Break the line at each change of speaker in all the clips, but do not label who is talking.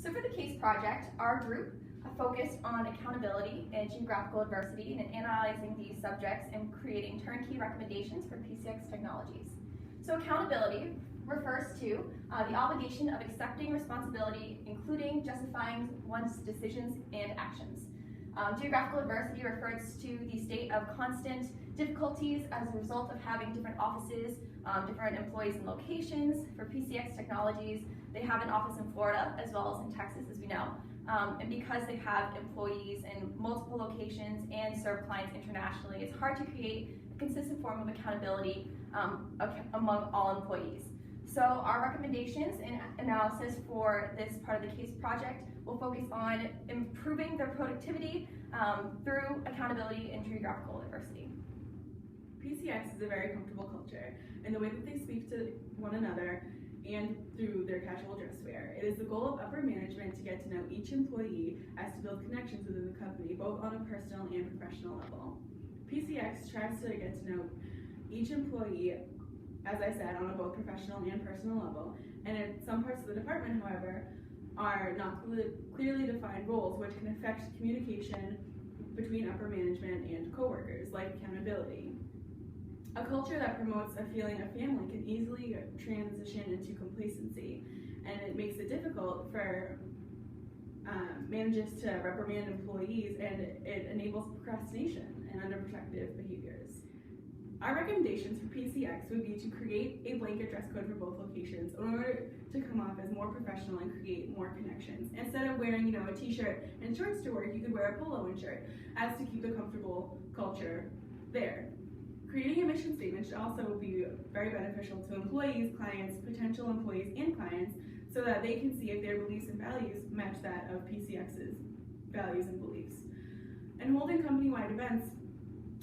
So for the case project, our group focused on accountability and geographical adversity and analyzing these subjects and creating turnkey recommendations for PCX technologies. So accountability refers to the obligation of accepting responsibility, including justifying one's decisions and actions. Geographical adversity refers to the state of constant difficulties as a result of having different offices, different employees and locations. For PCX technologies, they have an office in Florida as well as in Texas, as we know. And because they have employees in multiple locations and serve clients internationally, it's hard to create a consistent form of accountability among all employees. So our recommendations and analysis for this part of the case project will focus on improving their productivity through accountability and geographical diversity.
PCX is a very comfortable culture in the way that they speak to one another and through their casual dress wear. It is the goal of upper management to get to know each employee as to build connections within the company, both on a personal and professional level. PCX tries to get to know each employee, as I said, on a both professional and personal level. And in some parts of the department, however, are not clearly defined roles, which can affect communication between upper management and coworkers, like accountability. A culture that promotes a feeling of family can easily transition into complacency, and it makes it difficult for managers to reprimand employees, and it enables procrastination and underprotective behaviors. Our recommendations for PCX would be to create a blanket dress code for both locations in order to come off as more professional and create more connections. Instead of wearing, a t-shirt and shorts to work, you could wear a polo and shirt, as to keep the comfortable culture there. Creating a mission statement should also be very beneficial to employees, clients, potential employees, and clients, so that they can see if their beliefs and values match that of PCX's values and beliefs. And holding company-wide events,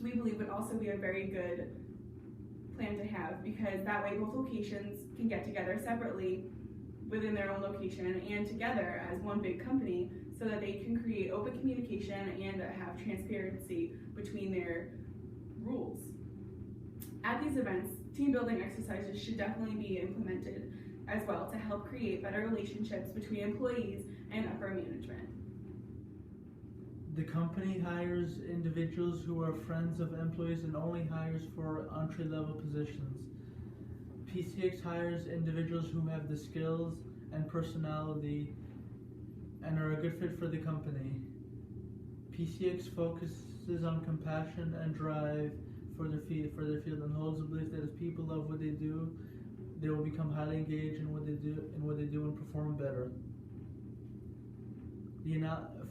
we believe, would also be a very good plan to have, because that way both locations can get together separately within their own location and together as one big company, so that they can create open communication and have transparency between their rules. At these events, team building exercises should definitely be implemented as well to help create better relationships between employees and upper management.
The company hires individuals who are friends of employees and only hires for entry-level positions. PCX hires individuals who have the skills and personality and are a good fit for the company. PCX focuses on compassion and drive for their field and holds the belief that if people love what they do, they will become highly engaged in what they do and perform better.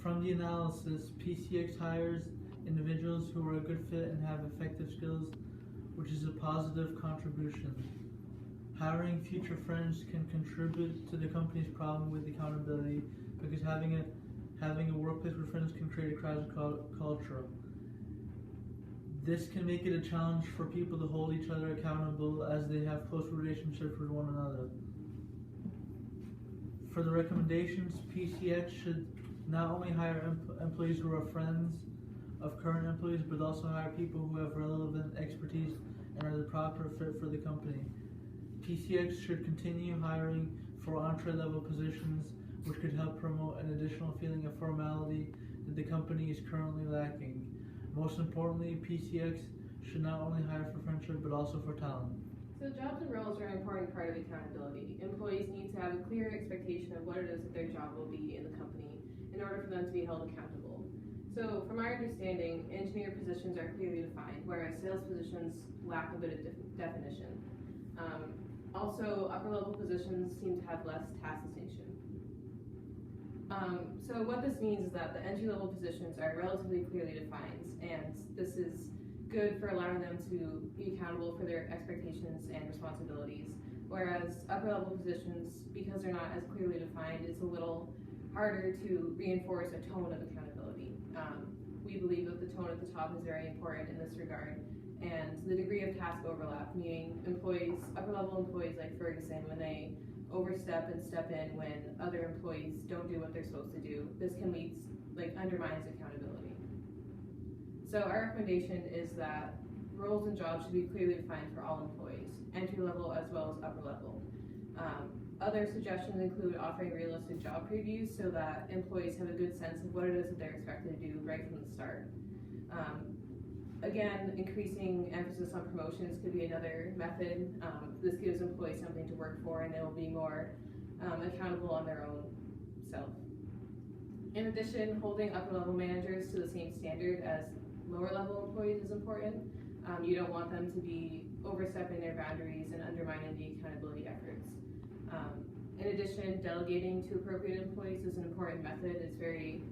From the analysis, PCX hires individuals who are a good fit and have effective skills, which is a positive contribution. Hiring future friends can contribute to the company's problem with accountability, because having a workplace where friends can create a casual culture. This can make it a challenge for people to hold each other accountable as they have close relationships with one another. For the recommendations, PCX should not only hire employees who are friends of current employees, but also hire people who have relevant expertise and are the proper fit for the company. PCX should continue hiring for entry-level positions, which could help promote an additional feeling of formality that the company is currently lacking. Most importantly, PCX should not only hire for friendship, but also for talent.
So jobs and roles are an important part of accountability. Employees need to have a clear expectation of what it is that their job will be in the company in order for them to be held accountable. So from our understanding, engineer positions are clearly defined, whereas sales positions lack a bit of definition. Also, upper level positions seem to have less task distinction. So what this means is that the entry-level positions are relatively clearly defined, and this is good for allowing them to be accountable for their expectations and responsibilities, whereas upper-level positions, because they're not as clearly defined, it's a little harder to reinforce a tone of accountability. We believe that the tone at the top is very important in this regard, and the degree of task overlap, meaning employees, upper-level employees like Ferguson, when they overstep and step in when other employees don't do what they're supposed to do, this can undermines accountability. So our recommendation is that roles and jobs should be clearly defined for all employees, entry level as well as upper level. Other suggestions include offering realistic job previews so that employees have a good sense of what it is that they're expected to do right from the start. Again, increasing emphasis on promotions could be another method. This gives employees something to work for, and they will be more accountable on their own self. In addition, holding upper-level managers to the same standard as lower-level employees is important. You don't want them to be overstepping their boundaries and undermining the accountability efforts. In addition, delegating to appropriate employees is an important method. It's very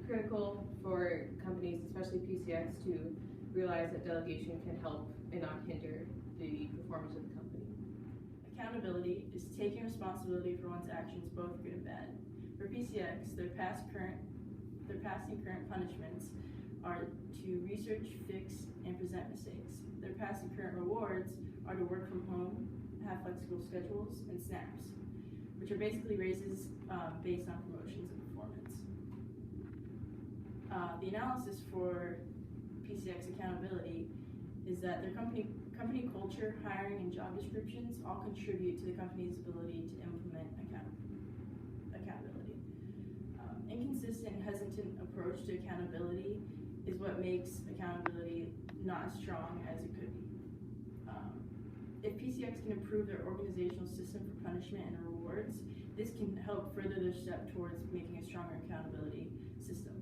critical for companies, especially PCX, to realize that delegation can help and not hinder the performance of the company.
Accountability is taking responsibility for one's actions, both good and bad. For PCX, their past and current punishments are to research, fix, and present mistakes. Their past and current rewards are to work from home, have flexible schedules, and snaps, which are basically raises based on promotions and performance. The analysis for PCX accountability is that their company culture, hiring, and job descriptions all contribute to the company's ability to implement accountability. Inconsistent and hesitant approach to accountability is what makes accountability not as strong as it could be. If PCX can improve their organizational system for punishment and rewards, this can help further their step towards making a stronger accountability system.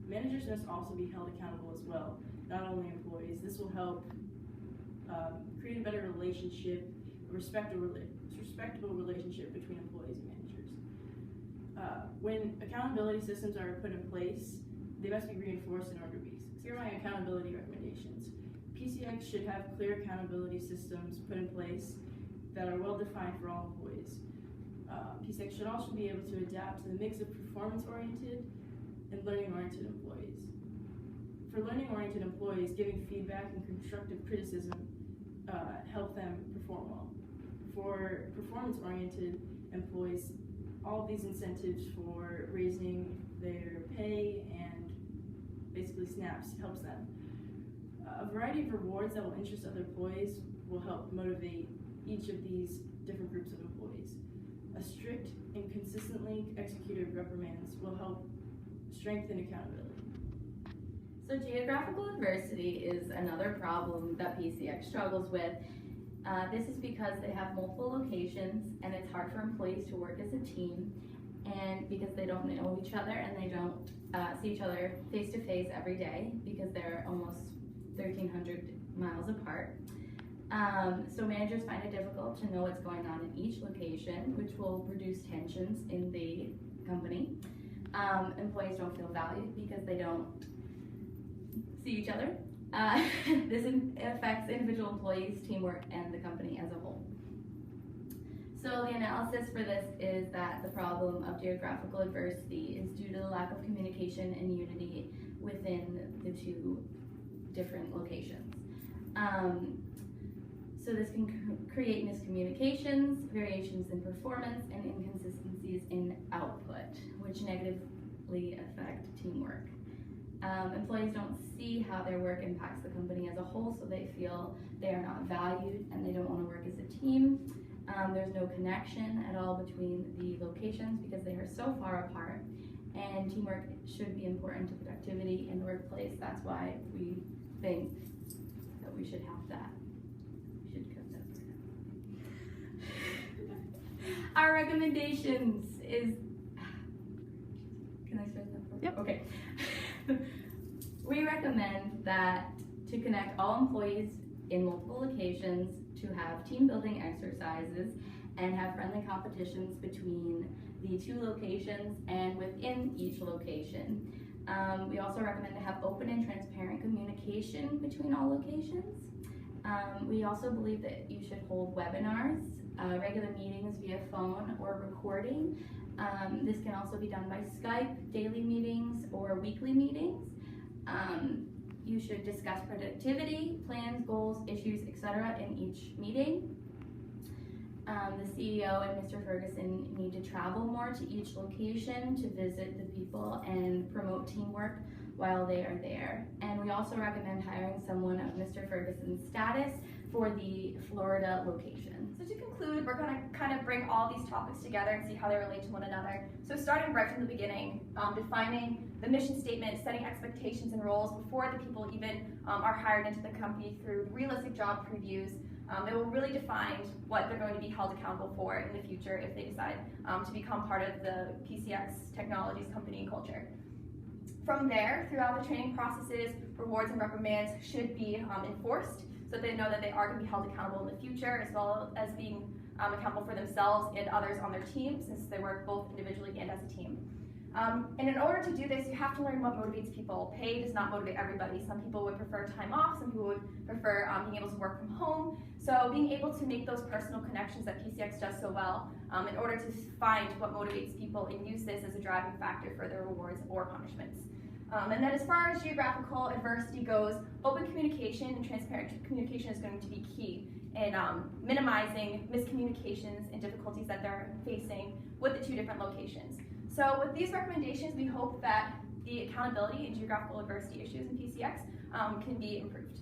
Managers must also be held accountable as well, not only employees. This will help create a better relationship, a respectable relationship between employees and managers. When accountability systems are put in place, they must be reinforced in order to be. Here are my accountability recommendations. PCX should have clear accountability systems put in place that are well defined for all employees. PCX should also be able to adapt to the mix of performance-oriented and learning-oriented employees. For learning-oriented employees, giving feedback and constructive criticism help them perform well. For performance-oriented employees, all of these incentives for raising their pay and basically snaps helps them. A variety of rewards that will interest other employees will help motivate each of these different groups of employees. A strict and consistently executed reprimands will help strengthen accountability.
So geographical adversity is another problem that PCX struggles with. This is because they have multiple locations and it's hard for employees to work as a team, and because they don't know each other and they don't see each other face to face every day because they're almost 1,300 miles apart. So managers find it difficult to know what's going on in each location, which will produce tensions in the company. Employees don't feel valued because they don't see each other. This affects individual employees, teamwork, and the company as a whole. So the analysis for this is that the problem of geographical adversity is due to the lack of communication and unity within the two different locations. So this can create miscommunications, variations in performance, and inconsistencies in output, which negatively affect teamwork. Employees don't see how their work impacts the company as a whole, so they feel they are not valued and they don't want to work as a team. There's no connection at all between the locations because they are so far apart, and teamwork should be important to productivity in the workplace. That's why we think that we should have that. We should cut that part out. Our recommendations is, can I start that part?
Yep.
Okay. We recommend that to connect all employees in multiple locations, to have team building exercises, and have friendly competitions between the two locations and within each location. We also recommend to have open and transparent communication between all locations. We also believe that you should hold webinars, regular meetings via phone or recording. This can also be done by Skype, daily meetings, or weekly meetings. You should discuss productivity, plans, goals, issues, etc. in each meeting. The CEO and Mr. Ferguson need to travel more to each location to visit the people and promote teamwork while they are there. And we also recommend hiring someone of Mr. Ferguson's status for the Florida location.
So to conclude, we're going to kind of bring all these topics together and see how they relate to one another. So starting right from the beginning, defining the mission statement, setting expectations and roles before the people even are hired into the company through realistic job previews. They will really define what they're going to be held accountable for in the future if they decide to become part of the PCX Technologies company and culture. From there, throughout the training processes, rewards and reprimands should be enforced so that they know that they are going to be held accountable in the future, as well as being accountable for themselves and others on their team, since they work both individually and as a team. And in order to do this, you have to learn what motivates people. Pay does not motivate everybody. Some people would prefer time off, some people would prefer being able to work from home. So being able to make those personal connections that PCX does so well in order to find what motivates people and use this as a driving factor for their rewards or punishments. And then as far as geographical adversity goes, open communication and transparent communication is going to be key in minimizing miscommunications and difficulties that they're facing with the two different locations. So with these recommendations, we hope that the accountability and geographical adversity issues in PCX can be improved.